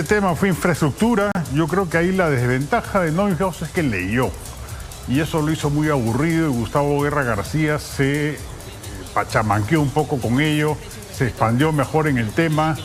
El tema fue infraestructura. Yo creo que ahí la desventaja de Neuhaus es que leyó. Y eso lo hizo muy aburrido y Gustavo Guerra García se pachamanqueó un poco con ello, se expandió mejor en el tema.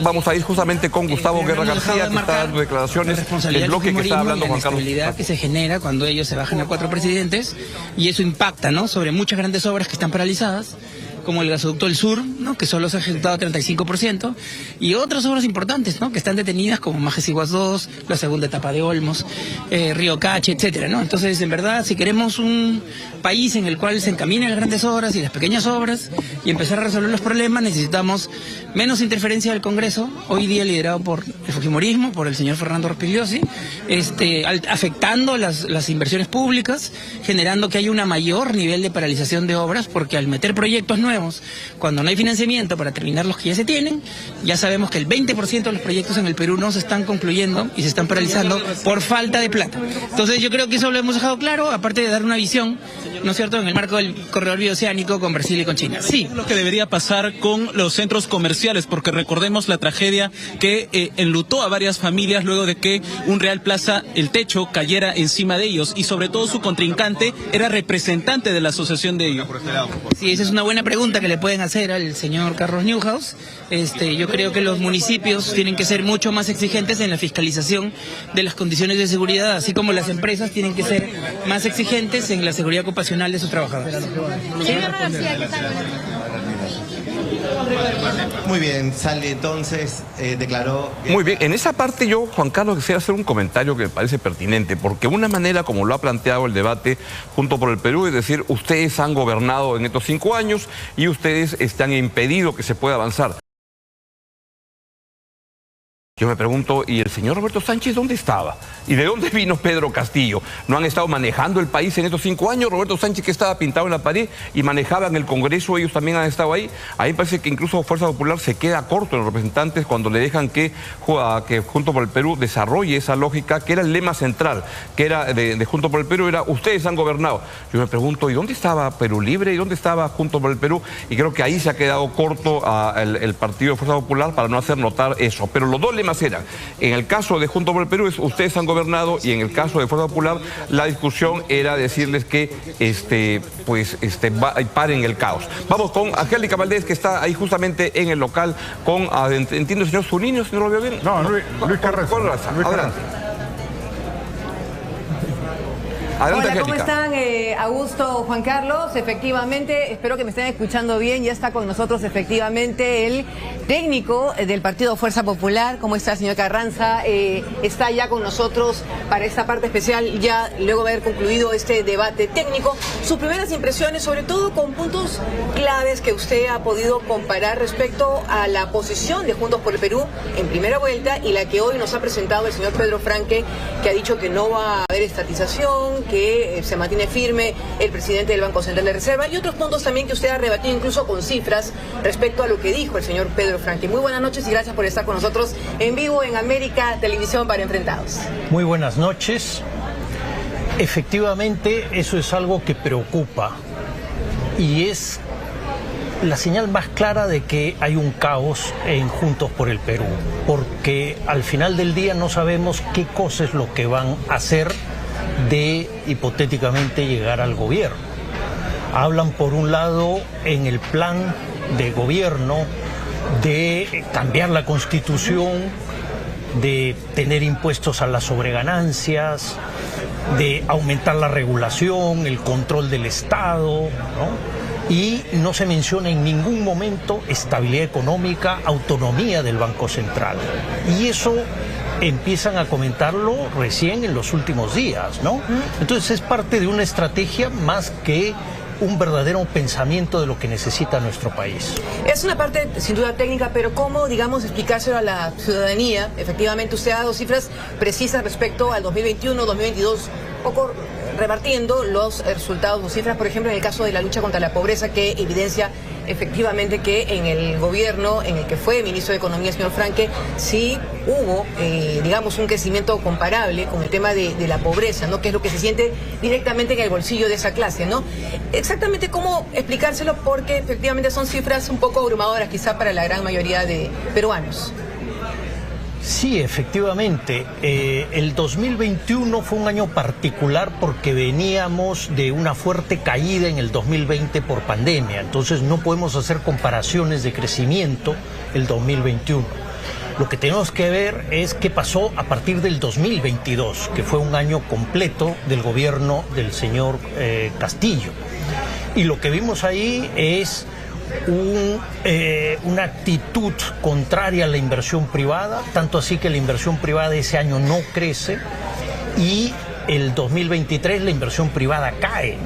Vamos a ir justamente con Gustavo Guerra García, que está dando declaraciones del bloque que está hablando Juan Carlos. La inestabilidad que se genera cuando ellos se bajan a 4 presidentes, y eso impacta, ¿no?, sobre muchas grandes obras que están paralizadas, como el gasoducto del sur, ¿no?, que solo se ha ejecutado 35%, y otras obras importantes, ¿no?, que están detenidas, como Majesiguas 2, la segunda etapa de Olmos, Río Cache, etcétera, ¿no? Entonces, en verdad, si queremos un país en el cual se encaminen las grandes obras y las pequeñas obras y empezar a resolver los problemas, necesitamos menos interferencia del Congreso, hoy día liderado por el fujimorismo, por el señor Fernando Rospigliosi, afectando las inversiones públicas, generando que haya un mayor nivel de paralización de obras, porque al meter proyectos nuevos, cuando no hay financiamiento para terminar los que ya se tienen, ya sabemos que el 20% de los proyectos en el Perú no se están concluyendo y se están paralizando por falta de plata. Entonces yo creo que eso lo hemos dejado claro, aparte de dar una visión, ¿no es cierto?, en el marco del corredor bioceánico con Brasil y con China. Sí. Es lo que debería pasar con los centros comerciales, porque recordemos la tragedia que enlutó a varias familias luego de que un Real Plaza, el techo, cayera encima de ellos, y sobre todo su contrincante era representante de la asociación de ellos. Sí, esa es una buena pregunta que le pueden hacer al señor Carlos Neuhaus. Yo creo que los municipios tienen que ser mucho más exigentes en la fiscalización de las condiciones de seguridad, así como las empresas tienen que ser más exigentes en la seguridad ocupacional de sus trabajadores. Señor García, ¿qué tal? Muy bien, sale entonces, declaró... Muy bien, en esa parte yo, Juan Carlos, quisiera hacer un comentario que me parece pertinente, porque una manera como lo ha planteado el debate Juntos por el Perú es decir, ustedes han gobernado en estos 5 años y ustedes han impedido que se pueda avanzar. Yo me pregunto, ¿y el señor Roberto Sánchez dónde estaba? ¿Y de dónde vino Pedro Castillo? ¿No han estado manejando el país en estos 5 años? Roberto Sánchez, que estaba pintado en la pared y manejaba en el Congreso, ellos también han estado ahí. A mí me parece que incluso Fuerza Popular se queda corto en los representantes cuando le dejan que Juntos por el Perú desarrolle esa lógica, que era el lema central, que era de Juntos por el Perú, era ustedes han gobernado. Yo me pregunto, ¿y dónde estaba Perú Libre? ¿Y dónde estaba Juntos por el Perú? Y creo que ahí se ha quedado corto el partido de Fuerza Popular para no hacer notar eso. Pero los dos lemas eran, en el caso de Juntos por el Perú es ustedes han gobernado, y en el caso de Fuerza Popular la discusión era decirles que paren el caos. Vamos con Angélica Valdés, que está ahí justamente en el local con, entiendo, el señor Zunino, si no lo veo bien. No, Luis Carranza. Adelante. Adelante, hola, ¿cómo Angélica. están? Augusto, Juan Carlos, efectivamente, espero que me estén escuchando bien, ya está con nosotros efectivamente el técnico del Partido Fuerza Popular. ¿Cómo está, señor Carranza? Está ya con nosotros para esta parte especial, ya luego de haber concluido este debate técnico. Sus primeras impresiones, sobre todo con puntos claves que usted ha podido comparar respecto a la posición de Juntos por el Perú en primera vuelta y la que hoy nos ha presentado el señor Pedro Franque, que ha dicho que no va a haber estatización, que se mantiene firme el presidente del Banco Central de Reserva, y otros puntos también que usted ha rebatido incluso con cifras respecto a lo que dijo el señor Pedro Franque. Muy buenas noches y gracias por estar con nosotros en vivo en América Televisión para Enfrentados. Muy buenas noches. Efectivamente, eso es algo que preocupa y es la señal más clara de que hay un caos en Juntos por el Perú, porque al final del día no sabemos qué cosa es lo que van a hacer de hipotéticamente llegar al gobierno. Hablan por un lado en el plan de gobierno de cambiar la Constitución, de tener impuestos a las sobreganancias, de aumentar la regulación, el control del Estado, ¿no? Y no se menciona en ningún momento estabilidad económica, autonomía del Banco Central. Y eso empiezan a comentarlo recién en los últimos días, ¿no? Entonces es parte de una estrategia más que un verdadero pensamiento de lo que necesita nuestro país. Es una parte sin duda técnica, pero ¿cómo, digamos, explicárselo a la ciudadanía? Efectivamente, usted ha dado cifras precisas respecto al 2021, 2022, poco repartiendo los resultados o cifras, por ejemplo, en el caso de la lucha contra la pobreza, que evidencia efectivamente que en el gobierno en el que fue ministro de Economía, señor Franque, sí hubo, digamos, un crecimiento comparable con el tema de la pobreza, ¿no? Que es lo que se siente directamente en el bolsillo de esa clase, ¿no? Exactamente cómo explicárselo, porque efectivamente son cifras un poco abrumadoras quizá para la gran mayoría de peruanos. Sí, efectivamente. El 2021 fue un año particular porque veníamos de una fuerte caída en el 2020 por pandemia. Entonces no podemos hacer comparaciones de crecimiento el 2021. Lo que tenemos que ver es qué pasó a partir del 2022, que fue un año completo del gobierno del señor Castillo. Y lo que vimos ahí es una actitud contraria a la inversión privada, tanto así que la inversión privada ese año no crece y el 2023 la inversión privada cae,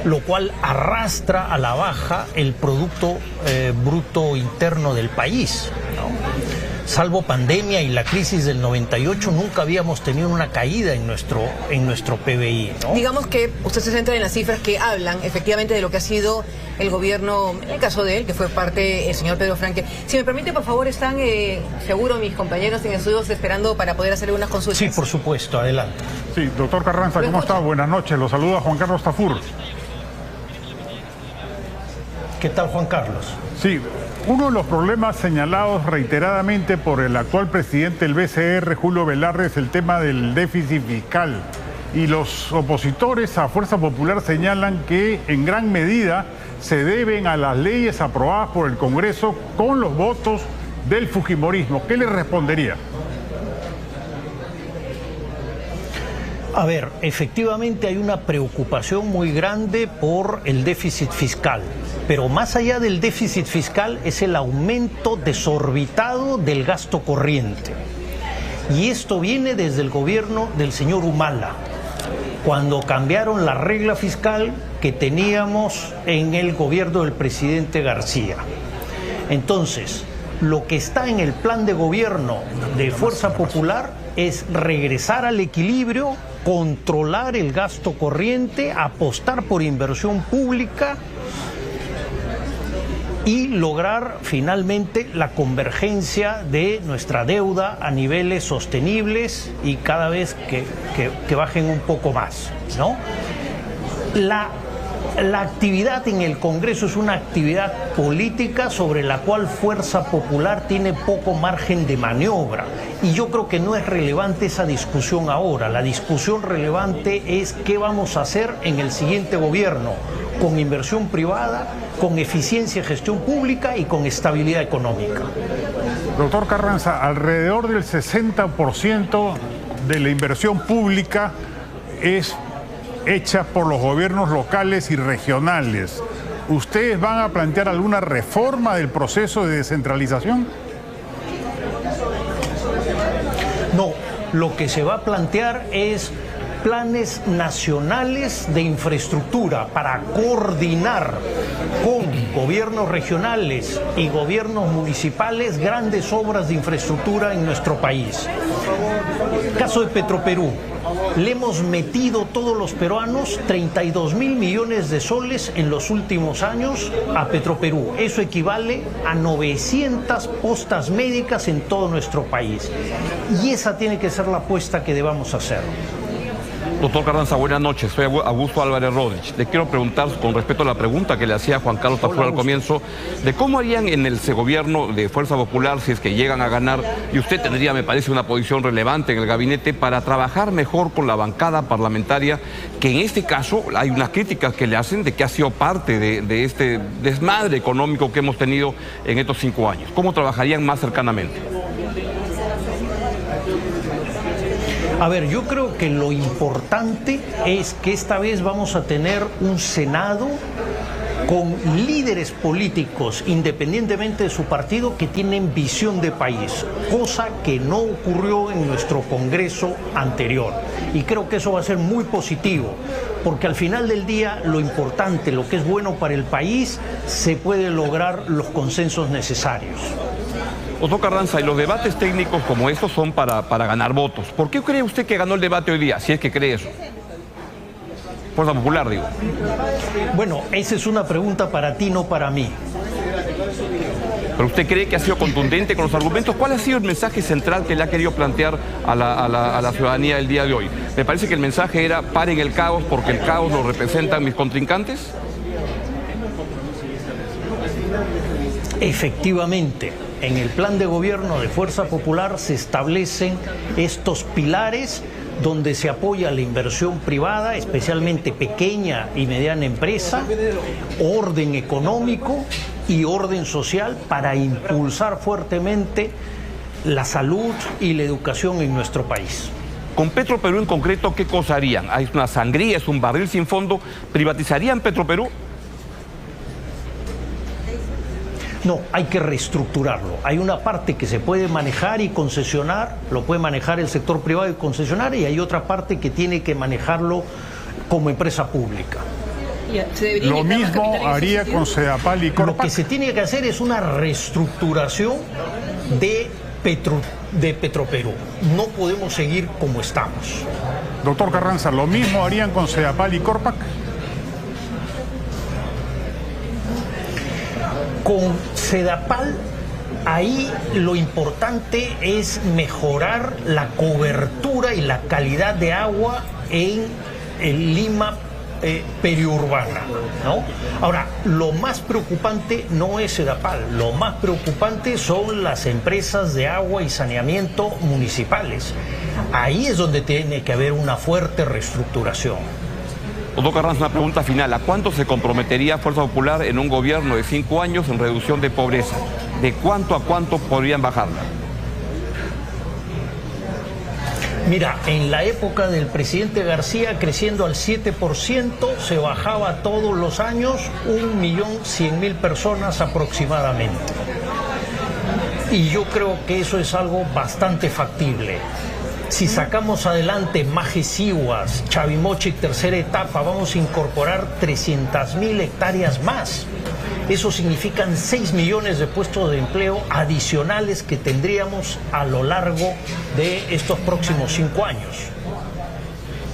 lo cual arrastra a la baja el Producto Bruto Interno del país, ¿no? Salvo pandemia y la crisis del 98, nunca habíamos tenido una caída en nuestro PBI, ¿no? Digamos que usted se centra en las cifras que hablan efectivamente de lo que ha sido el gobierno, en el caso de él, que fue parte el señor Pedro Franque. Si me permite, por favor, están seguro mis compañeros en estudios esperando para poder hacer unas consultas. Sí, por supuesto, adelante. Sí, doctor Carranza, ¿cómo está? Buenas noches, lo saluda Juan Carlos Tafur. ¿Qué tal, Juan Carlos? Sí, uno de los problemas señalados reiteradamente por el actual presidente del BCR, Julio Velarde, es el tema del déficit fiscal. Y los opositores a Fuerza Popular señalan que en gran medida se deben a las leyes aprobadas por el Congreso con los votos del fujimorismo. ¿Qué le respondería? A ver, efectivamente hay una preocupación muy grande por el déficit fiscal, pero más allá del déficit fiscal es el aumento desorbitado del gasto corriente. Y esto viene desde el gobierno del señor Humala, cuando cambiaron la regla fiscal que teníamos en el gobierno del presidente García. Entonces, lo que está en el plan de gobierno de Fuerza Popular es regresar al equilibrio, controlar el gasto corriente, apostar por inversión pública y lograr finalmente la convergencia de nuestra deuda a niveles sostenibles y cada vez que bajen un poco más, ¿no? La actividad en el Congreso es una actividad política sobre la cual Fuerza Popular tiene poco margen de maniobra. Y yo creo que no es relevante esa discusión ahora. La discusión relevante es qué vamos a hacer en el siguiente gobierno, con inversión privada, con eficiencia y gestión pública y con estabilidad económica. Doctor Carranza, alrededor del 60% de la inversión pública es hecha por los gobiernos locales y regionales. ¿Ustedes van a plantear alguna reforma del proceso de descentralización? No, lo que se va a plantear es planes nacionales de infraestructura para coordinar con gobiernos regionales y gobiernos municipales grandes obras de infraestructura en nuestro país. Caso de Petroperú. Le hemos metido todos los peruanos 32.000 millones de soles en los últimos años a Petroperú. Eso equivale a 900 postas médicas en todo nuestro país. Y esa tiene que ser la apuesta que debamos hacer. Doctor Carranza, buenas noches. Soy Augusto Álvarez Rodríguez. Le quiero preguntar, con respecto a la pregunta que le hacía Juan Carlos Tafur al comienzo, de cómo harían en el gobierno de Fuerza Popular si es que llegan a ganar, y usted tendría, me parece, una posición relevante en el gabinete para trabajar mejor con la bancada parlamentaria, que en este caso hay unas críticas que le hacen de que ha sido parte de este desmadre económico que hemos tenido en estos 5 años. ¿Cómo trabajarían más cercanamente? A ver, yo creo que lo importante es que esta vez vamos a tener un Senado con líderes políticos, independientemente de su partido, que tienen visión de país, cosa que no ocurrió en nuestro Congreso anterior. Y creo que eso va a ser muy positivo, porque al final del día lo importante, lo que es bueno para el país, se puede lograr los consensos necesarios. Doctor Carranza, y los debates técnicos como estos son para ganar votos. ¿Por qué cree usted que ganó el debate hoy día, si es que cree eso? Fuerza Popular, digo. Bueno, esa es una pregunta para ti, no para mí. Pero usted cree que ha sido contundente con los argumentos. ¿Cuál ha sido el mensaje central que le ha querido plantear a la ciudadanía el día de hoy? Me parece que el mensaje era: paren el caos porque el caos lo representan mis contrincantes. Efectivamente, en el plan de gobierno de Fuerza Popular se establecen estos pilares donde se apoya la inversión privada, especialmente pequeña y mediana empresa, orden económico y orden social para impulsar fuertemente la salud y la educación en nuestro país. Con Petroperú en concreto, ¿qué cosa harían? ¿Es una sangría, es un barril sin fondo? ¿Privatizarían Petroperú? No, hay que reestructurarlo. Hay una parte que se puede manejar y concesionar, lo puede manejar el sector privado y concesionar, y hay otra parte que tiene que manejarlo como empresa pública. Lo mismo haría con Sedapal y Corpac. Lo que se tiene que hacer es una reestructuración de Petroperú. No podemos seguir como estamos. Doctor Carranza, ¿lo mismo harían con Sedapal y Corpac? Con Sedapal, ahí lo importante es mejorar la cobertura y la calidad de agua en el Lima periurbana, ¿no? Ahora, lo más preocupante no es Sedapal, lo más preocupante son las empresas de agua y saneamiento municipales. Ahí es donde tiene que haber una fuerte reestructuración. Doctor Carranza, una pregunta final. ¿A cuánto se comprometería Fuerza Popular en un gobierno de 5 años en reducción de pobreza? ¿De cuánto a cuánto podrían bajarla? Mira, en la época del presidente García, creciendo al 7%, se bajaba todos los años 1.100.000 personas aproximadamente. Y yo creo que eso es algo bastante factible. Si sacamos adelante Majes-Iguas, Chavimochic, tercera etapa, vamos a incorporar 300.000 hectáreas más. Eso significan 6 millones de puestos de empleo adicionales que tendríamos a lo largo de estos próximos 5 años.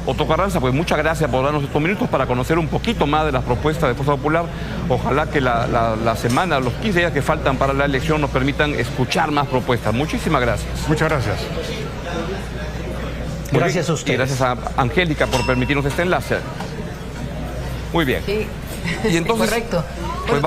Doctor Carranza, pues muchas gracias por darnos estos minutos para conocer un poquito más de las propuestas de Fuerza Popular. Ojalá que la semana, los 15 días que faltan para la elección nos permitan escuchar más propuestas. Muchísimas gracias. Muchas gracias. Gracias a ustedes. Y gracias a Angélica por permitirnos este enlace. Muy bien. Sí. Y entonces, correcto. Pues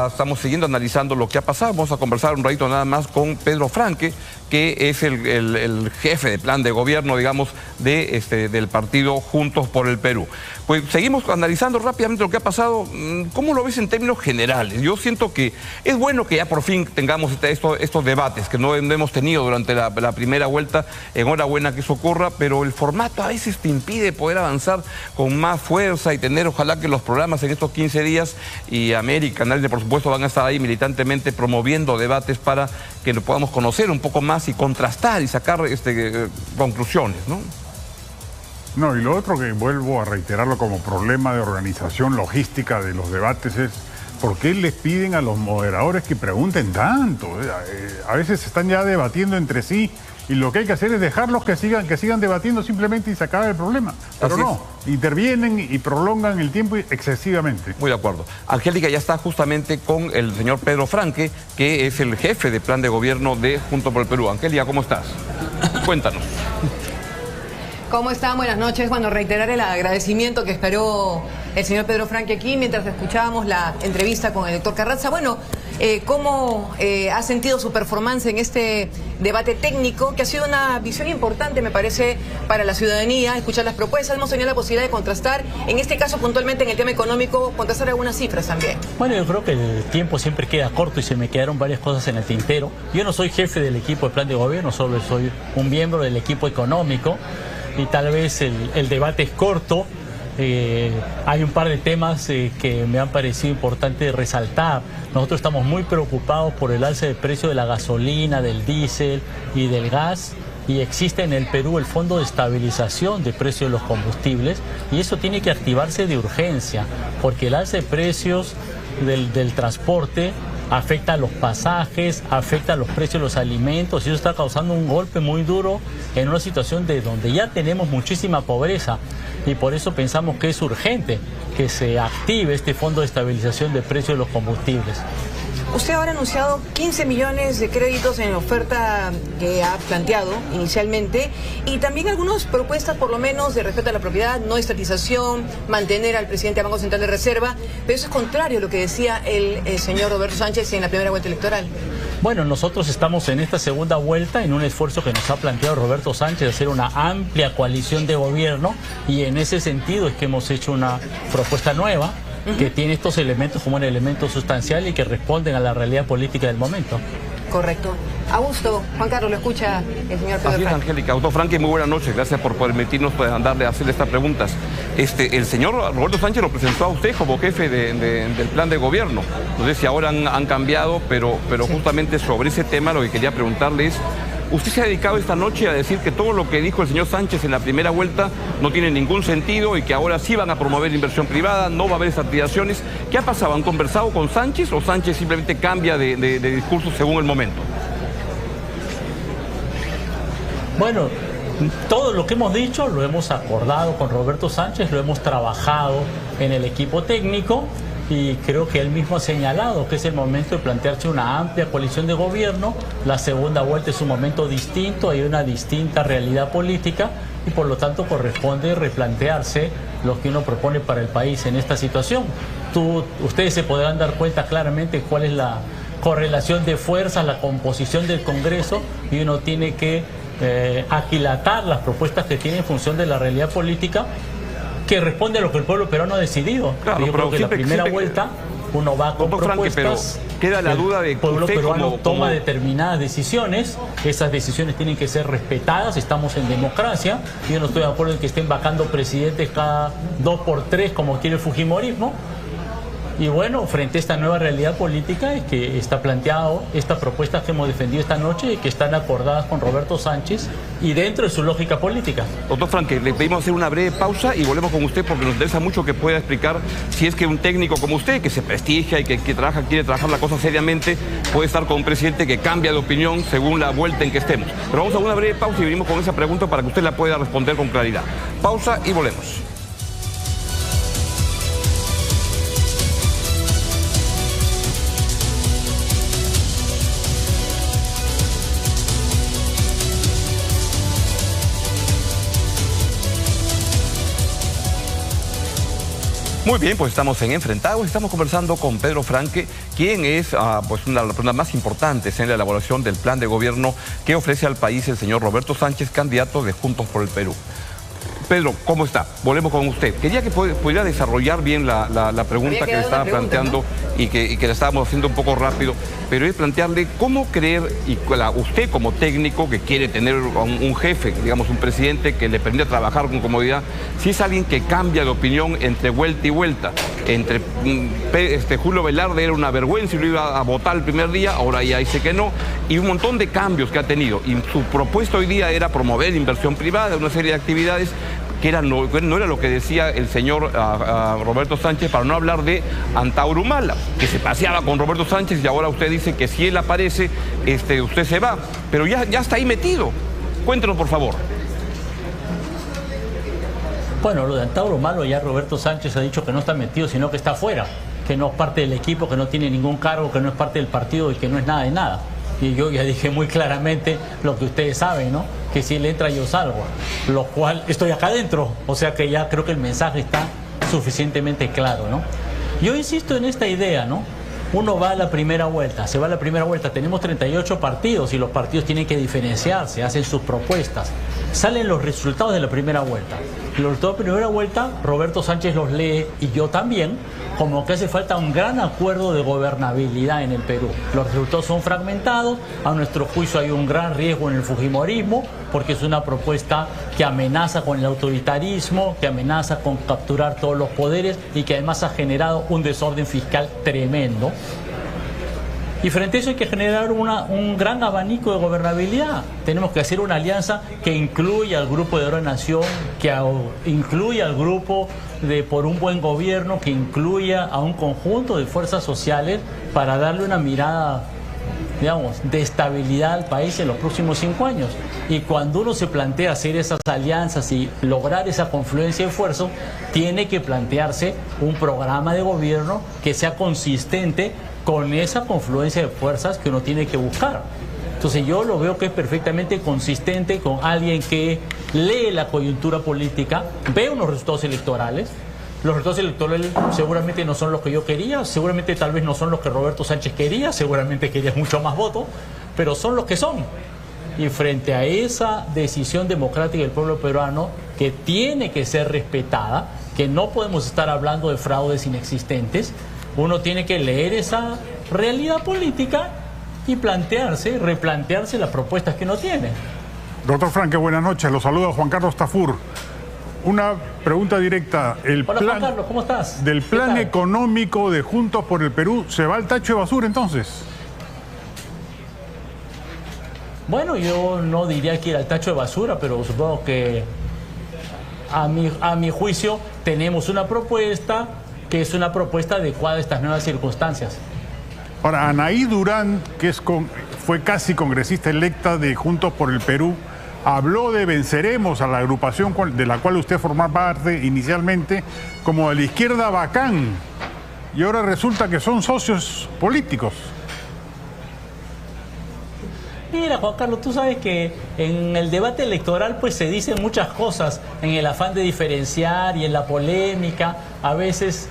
estamos siguiendo analizando lo que ha pasado. Vamos a conversar un ratito nada más con Pedro Franque, que es el jefe de plan de gobierno, digamos, del partido Juntos por el Perú. Pues seguimos analizando rápidamente lo que ha pasado. ¿Cómo lo ves en términos generales? Yo siento que es bueno que ya por fin tengamos estos debates que no hemos tenido durante la primera vuelta. Enhorabuena que eso ocurra, pero el formato a veces te impide poder avanzar con más fuerza y tener, ojalá que los programas en estos 15 días y América, Nadie, por supuesto, van a estar ahí militantemente promoviendo debates para que lo podamos conocer un poco más y contrastar y sacar conclusiones, ¿no? No, y lo otro que vuelvo a reiterarlo como problema de organización logística de los debates es ¿por qué les piden a los moderadores que pregunten tanto? A veces están ya debatiendo entre sí y lo que hay que hacer es dejarlos que sigan debatiendo simplemente y se acaba el problema. Pero no, intervienen y prolongan el tiempo excesivamente. Muy de acuerdo. Angélica ya está justamente con el señor Pedro Franque, que es el jefe de plan de gobierno de Juntos por el Perú. Angélica, ¿cómo estás? Cuéntanos. ¿Cómo están? Buenas noches. Bueno, reiterar el agradecimiento que esperó el señor Pedro Franque aquí mientras escuchábamos la entrevista con el doctor Carranza. Bueno, ¿cómo ha sentido su performance en este debate técnico? Que ha sido una visión importante, me parece, para la ciudadanía, escuchar las propuestas. Hemos tenido la posibilidad de contrastar, en este caso puntualmente en el tema económico, contrastar algunas cifras también. Bueno, yo creo que el tiempo siempre queda corto y se me quedaron varias cosas en el tintero. Yo no soy jefe del equipo de plan de gobierno, solo soy un miembro del equipo económico. Y tal vez el debate es corto. Hay un par de temas que me han parecido importantes resaltar. Nosotros estamos muy preocupados por el alza de precio de la gasolina, del diésel y del gas. Y existe en el Perú el Fondo de Estabilización de Precios de los Combustibles. Y eso tiene que activarse de urgencia, porque el alza de precios del transporte afecta a los pasajes, afecta a los precios de los alimentos, y eso está causando un golpe muy duro en una situación de donde ya tenemos muchísima pobreza, y por eso pensamos que es urgente que se active este Fondo de Estabilización de Precios de los Combustibles. Usted ahora ha anunciado 15 millones de créditos en la oferta que ha planteado inicialmente y también algunas propuestas por lo menos de respeto a la propiedad, no estatización, mantener al presidente del Banco Central de Reserva, pero eso es contrario a lo que decía el señor Roberto Sánchez en la primera vuelta electoral. Bueno, nosotros estamos en esta segunda vuelta en un esfuerzo que nos ha planteado Roberto Sánchez de hacer una amplia coalición de gobierno y en ese sentido es que hemos hecho una propuesta nueva que tiene estos elementos como un elemento sustancial y que responden a la realidad política del momento. Correcto. Augusto, Juan Carlos, lo escucha el señor Pedro Así es, Franque. Angélica. Augusto Franque, muy buenas noches. Gracias por permitirnos darle a hacerle estas preguntas. El señor Roberto Sánchez lo presentó a usted como jefe del plan de gobierno. No sé si ahora han cambiado, pero sí. Justamente sobre ese tema lo que quería preguntarle es, usted se ha dedicado esta noche a decir que todo lo que dijo el señor Sánchez en la primera vuelta no tiene ningún sentido y que ahora sí van a promover inversión privada, no va a haber estatizaciones. ¿Qué ha pasado? ¿Han conversado con Sánchez o Sánchez simplemente cambia de discurso según el momento? Bueno, todo lo que hemos dicho lo hemos acordado con Roberto Sánchez, lo hemos trabajado en el equipo técnico y creo que él mismo ha señalado que es el momento de plantearse una amplia coalición de gobierno. La segunda vuelta es un momento distinto, hay una distinta realidad política y por lo tanto corresponde replantearse lo que uno propone para el país en esta situación. Ustedes se podrán dar cuenta claramente cuál es la correlación de fuerzas, la composición del Congreso y uno tiene que aquilatar las propuestas que tiene en función de la realidad política que responde a lo que el pueblo peruano ha decidido. Claro, yo creo que la primera vuelta uno va con propuestas, pero queda la duda de que el pueblo usted peruano toma determinadas decisiones, esas decisiones tienen que ser respetadas, estamos en democracia, yo no estoy de acuerdo en que estén vacando presidentes cada 2 por 3 como quiere el fujimorismo. Y bueno, frente a esta nueva realidad política es que está planteado estas propuestas que hemos defendido esta noche y que están acordadas con Roberto Sánchez y dentro de su lógica política. Doctor Franque, le pedimos hacer una breve pausa y volvemos con usted porque nos interesa mucho que pueda explicar si es que un técnico como usted, que se prestigia y que quiere trabajar la cosa seriamente, puede estar con un presidente que cambia de opinión según la vuelta en que estemos. Pero vamos a una breve pausa y venimos con esa pregunta para que usted la pueda responder con claridad. Pausa y volvemos. Muy bien, pues estamos en Enfrentados, estamos conversando con Pedro Franque, quien es una de las personas más importantes en la elaboración del plan de gobierno que ofrece al país el señor Roberto Sánchez, candidato de Juntos por el Perú. Pedro, ¿cómo está? Volvemos con usted. Quería que pudiera desarrollar bien la pregunta que le estaba planteando, ¿no? y que la estábamos haciendo un poco rápido, pero es plantearle cómo creer, y usted como técnico que quiere tener un jefe, digamos un presidente que le permita trabajar con comodidad, si es alguien que cambia de opinión entre vuelta y vuelta. Julio Velarde era una vergüenza y lo iba a votar el primer día, ahora ya dice que no, y un montón de cambios que ha tenido. Y su propuesta hoy día era promover inversión privada, una serie de actividades que no era lo que decía el señor Roberto Sánchez, para no hablar de Antauro Humala, que se paseaba con Roberto Sánchez y ahora usted dice que si él aparece, usted se va. Pero ya está ahí metido. Cuéntenos, por favor. Bueno, lo de Antauro Humala ya Roberto Sánchez ha dicho que no está metido, sino que está fuera, que no es parte del equipo, que no tiene ningún cargo, que no es parte del partido y que no es nada de nada. Y yo ya dije muy claramente lo que ustedes saben, ¿no? Que si él entra yo salgo, lo cual estoy acá adentro, o sea que ya creo que el mensaje está suficientemente claro, ¿no? Yo insisto en esta idea, ¿no? Uno va a la primera vuelta, se va a la primera vuelta, tenemos 38 partidos y los partidos tienen que diferenciarse, hacen sus propuestas, salen los resultados de la primera vuelta. Los resultados de la primera vuelta, Roberto Sánchez los lee y yo también, como que hace falta un gran acuerdo de gobernabilidad en el Perú. Los resultados son fragmentados, a nuestro juicio hay un gran riesgo en el fujimorismo, porque es una propuesta que amenaza con el autoritarismo, que amenaza con capturar todos los poderes y que además ha generado un desorden fiscal tremendo. Y frente a eso hay que generar un gran abanico de gobernabilidad. Tenemos que hacer una alianza que incluya al Grupo de Oro Nación, que incluya al Grupo de Por un Buen Gobierno, que incluya a un conjunto de fuerzas sociales para darle una mirada, digamos, de estabilidad al país en los próximos 5 años. Y cuando uno se plantea hacer esas alianzas y lograr esa confluencia de esfuerzos, tiene que plantearse un programa de gobierno que sea consistente con esa confluencia de fuerzas que uno tiene que buscar. Entonces yo lo veo que es perfectamente consistente con alguien que lee la coyuntura política, ve unos resultados electorales. Los resultados electorales seguramente no son los que yo quería, seguramente tal vez no son los que Roberto Sánchez quería, seguramente quería mucho más votos, pero son los que son. Y frente a esa decisión democrática del pueblo peruano, que tiene que ser respetada, que no podemos estar hablando de fraudes inexistentes, uno tiene que leer esa realidad política y replantearse las propuestas que uno tiene. Doctor Franque, buenas noches. Lo saluda Juan Carlos Tafur. Una pregunta directa. Hola, Juan Carlos, ¿cómo estás? Del plan económico de Juntos por el Perú, ¿se va al tacho de basura entonces? Bueno, yo no diría que ir al tacho de basura, pero supongo que a mi juicio tenemos una propuesta que es una propuesta adecuada a estas nuevas circunstancias. Ahora, Anaí Durán, que fue casi congresista electa de Juntos por el Perú, habló de venceremos a la agrupación de la cual usted formaba parte inicialmente como de la izquierda bacán, y ahora resulta que son socios políticos. Mira, Juan Carlos, tú sabes que en el debate electoral pues se dicen muchas cosas en el afán de diferenciar y en la polémica. A veces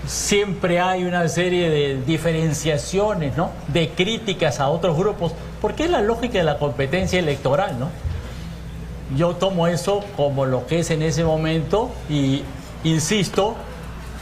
siempre hay una serie de diferenciaciones, ¿no?, de críticas a otros grupos, porque es la lógica de la competencia electoral, ¿no? Yo tomo eso como lo que es en ese momento y, insisto,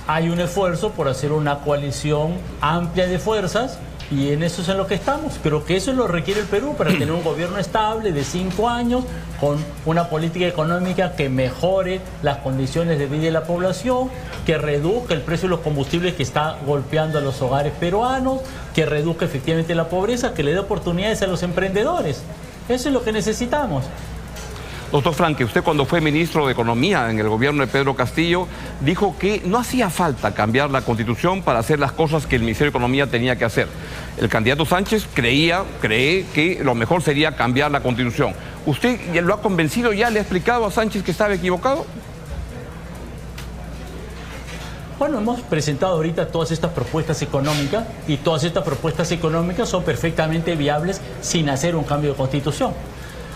hay un esfuerzo por hacer una coalición amplia de fuerzas y en eso es en lo que estamos. Creo que eso lo requiere el Perú para tener un gobierno estable de 5 años, con una política económica que mejore las condiciones de vida de la población, que reduzca el precio de los combustibles que está golpeando a los hogares peruanos, que reduzca efectivamente la pobreza, que le dé oportunidades a los emprendedores. Eso es lo que necesitamos. Doctor Franque, usted cuando fue ministro de Economía en el gobierno de Pedro Castillo, dijo que no hacía falta cambiar la Constitución para hacer las cosas que el Ministerio de Economía tenía que hacer. El candidato Sánchez cree que lo mejor sería cambiar la Constitución. ¿Usted lo ha convencido, ya le ha explicado a Sánchez que estaba equivocado? Bueno, hemos presentado ahorita todas estas propuestas económicas y todas estas propuestas económicas son perfectamente viables sin hacer un cambio de Constitución.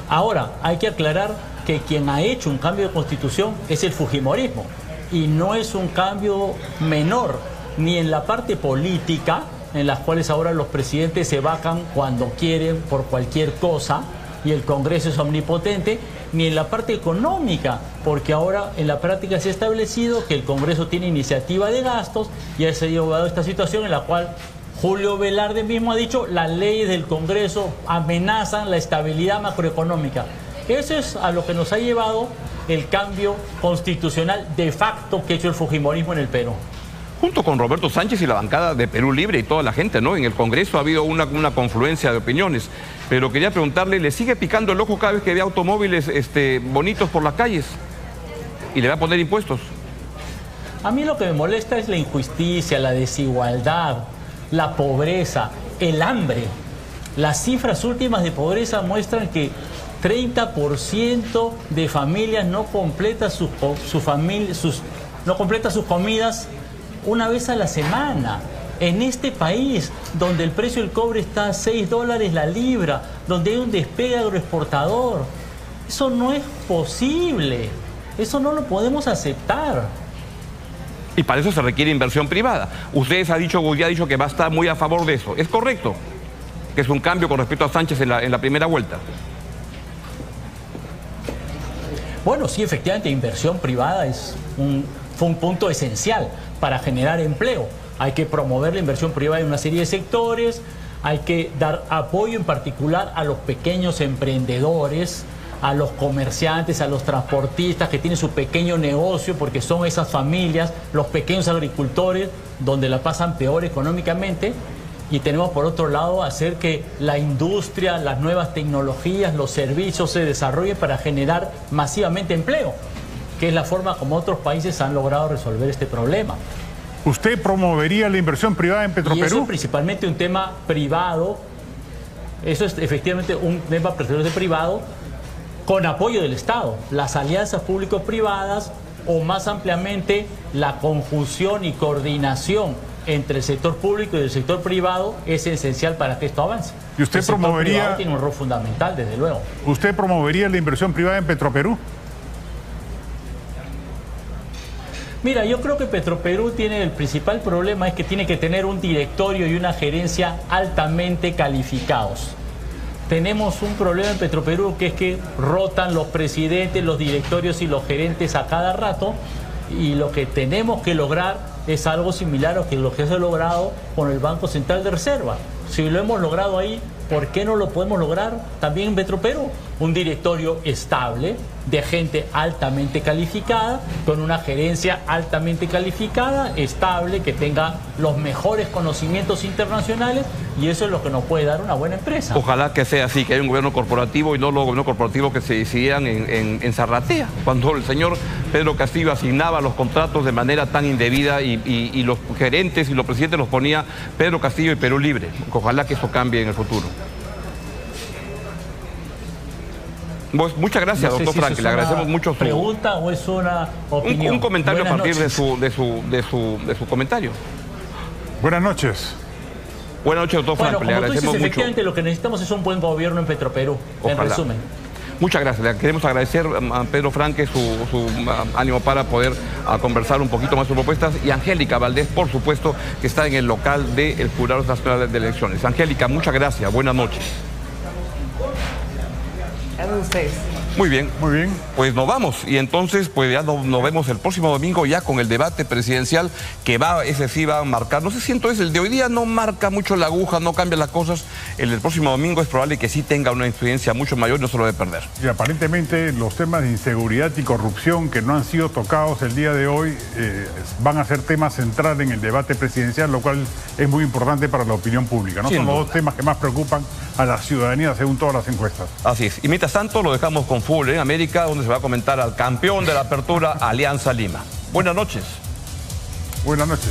Ahora, hay que aclarar que quien ha hecho un cambio de Constitución es el fujimorismo y no es un cambio menor, ni en la parte política, en las cuales ahora los presidentes se vacan cuando quieren por cualquier cosa y el Congreso es omnipotente, ni en la parte económica, porque ahora en la práctica se ha establecido que el Congreso tiene iniciativa de gastos y ha llegado esta situación en la cual Julio Velarde mismo ha dicho las leyes del Congreso amenazan la estabilidad macroeconómica. Eso es a lo que nos ha llevado el cambio constitucional de facto que ha hecho el fujimorismo en el Perú. Junto con Roberto Sánchez y la bancada de Perú Libre y toda la gente, ¿no? En el Congreso ha habido una confluencia de opiniones. Pero quería preguntarle, ¿le sigue picando el ojo cada vez que ve automóviles bonitos por las calles? ¿Y le va a poner impuestos? A mí lo que me molesta es la injusticia, la desigualdad, la pobreza, el hambre. Las cifras últimas de pobreza muestran que 30% de familias no completa sus comidas una vez a la semana. En este país, donde el precio del cobre está a $6 la libra, donde hay un despegue agroexportador, eso no es posible. Eso no lo podemos aceptar. Y para eso se requiere inversión privada. Usted ya ha dicho que va a estar muy a favor de eso. ¿Es correcto? Que es un cambio con respecto a Sánchez en la primera vuelta. Bueno, sí, efectivamente, inversión privada fue un punto esencial para generar empleo. Hay que promover la inversión privada en una serie de sectores, hay que dar apoyo en particular a los pequeños emprendedores, a los comerciantes, a los transportistas que tienen su pequeño negocio, porque son esas familias, los pequeños agricultores, donde la pasan peor económicamente. Y tenemos por otro lado hacer que la industria, las nuevas tecnologías, los servicios se desarrollen para generar masivamente empleo, que es la forma como otros países han logrado resolver este problema. ¿Usted promovería la inversión privada en Petroperú? Y eso es principalmente un tema privado, eso es efectivamente un tema privado con apoyo del Estado. Las alianzas público-privadas o más ampliamente la conjunción y coordinación entre el sector público y el sector privado es esencial para que esto avance. ¿Y usted el sector promovería... privado tiene un rol fundamental, desde luego. ¿Usted promovería la inversión privada en Petroperú? Mira, yo creo que Petroperú tiene el principal problema es que tiene que tener un directorio y una gerencia altamente calificados. Tenemos un problema en Petroperú que es que rotan los presidentes, los directorios y los gerentes a cada rato, y lo que tenemos que lograr es algo similar a lo que se ha logrado con el Banco Central de Reserva. Si lo hemos logrado ahí, ¿por qué no lo podemos lograr también en Petroperú? Un directorio estable, de gente altamente calificada, con una gerencia altamente calificada, estable, que tenga los mejores conocimientos internacionales, y eso es lo que nos puede dar una buena empresa. Ojalá que sea así, que haya un gobierno corporativo y no los gobiernos corporativos que se decidían en Zarratea, cuando el señor Pedro Castillo asignaba los contratos de manera tan indebida y los gerentes y los presidentes los ponía Pedro Castillo y Perú Libre. Ojalá que eso cambie en el futuro. Pues muchas gracias, no sé doctor si Frank, le agradecemos mucho su pregunta o es una opinión. Un comentario Buenas a partir noches. de su comentario. Buenas noches. Buenas noches, doctor Frank, le agradecemos mucho. Efectivamente, lo que necesitamos es un buen gobierno en Petroperú, en resumen. Muchas gracias. Le queremos agradecer a Pedro Franque su ánimo para poder conversar un poquito más sus propuestas, y Angélica Valdés, por supuesto, que está en el local del Jurado Nacional de Elecciones. Angélica, muchas gracias. Buenas noches. Ustedes. Muy bien. Muy bien. Pues nos vamos, y entonces pues ya nos vemos el próximo domingo ya con el debate presidencial, que ese sí va a marcar, no sé si entonces el de hoy día no marca mucho la aguja, no cambia las cosas. El del próximo domingo es probable que sí tenga una incidencia mucho mayor y no se lo debe perder. Y aparentemente los temas de inseguridad y corrupción que no han sido tocados el día de hoy van a ser temas centrales en el debate presidencial, lo cual es muy importante para la opinión pública. No son los dos temas que más preocupan a la ciudadanía según todas las encuestas. Así es. Y mientras tanto lo dejamos con Fútbol en América, donde se va a comentar al campeón de la Apertura, Alianza Lima. Buenas noches. Buenas noches.